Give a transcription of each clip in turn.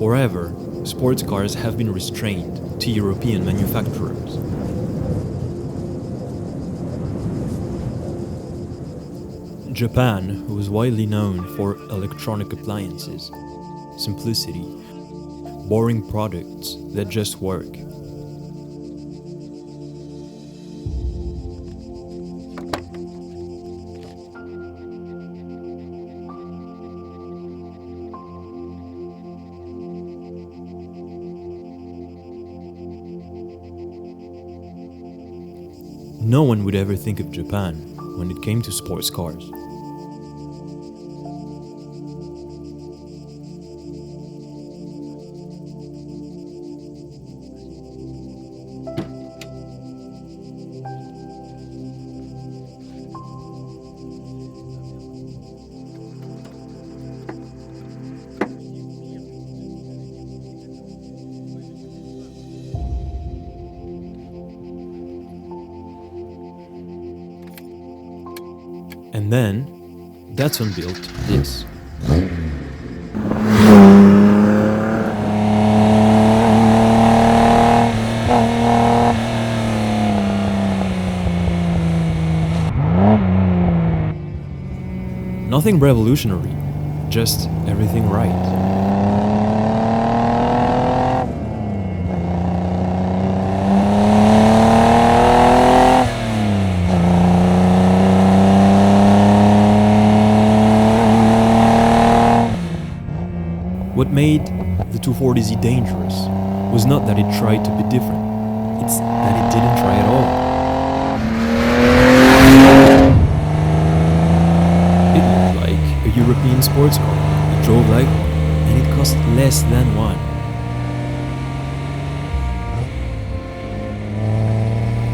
Forever, sports cars have been restrained to European manufacturers. Japan was widely known for electronic appliances, simplicity, boring products that just work. No one would ever think of Japan when it came to sports cars. And then, Datsun built this. Nothing revolutionary, just everything right. What made the 240Z dangerous was not that it tried to be different, it's that it didn't try at all. It looked like a European sports car, it drove like one, and it cost less than one.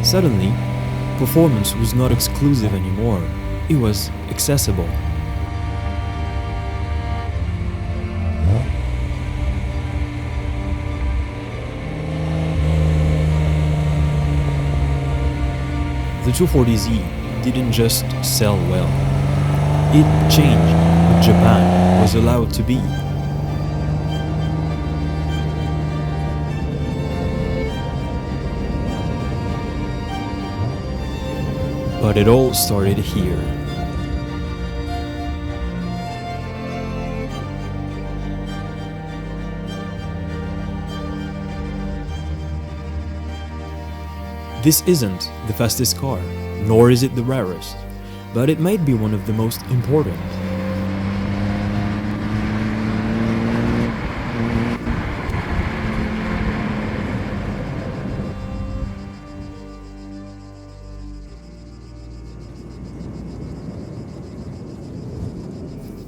Suddenly, performance was not exclusive anymore, it was accessible. The 240Z didn't just sell well, it changed what Japan was allowed to be. But it all started here. This isn't the fastest car, nor is it the rarest, but it might be one of the most important.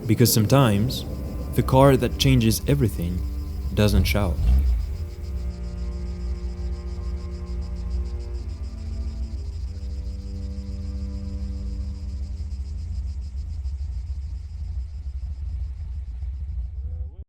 Because sometimes, the car that changes everything doesn't shout.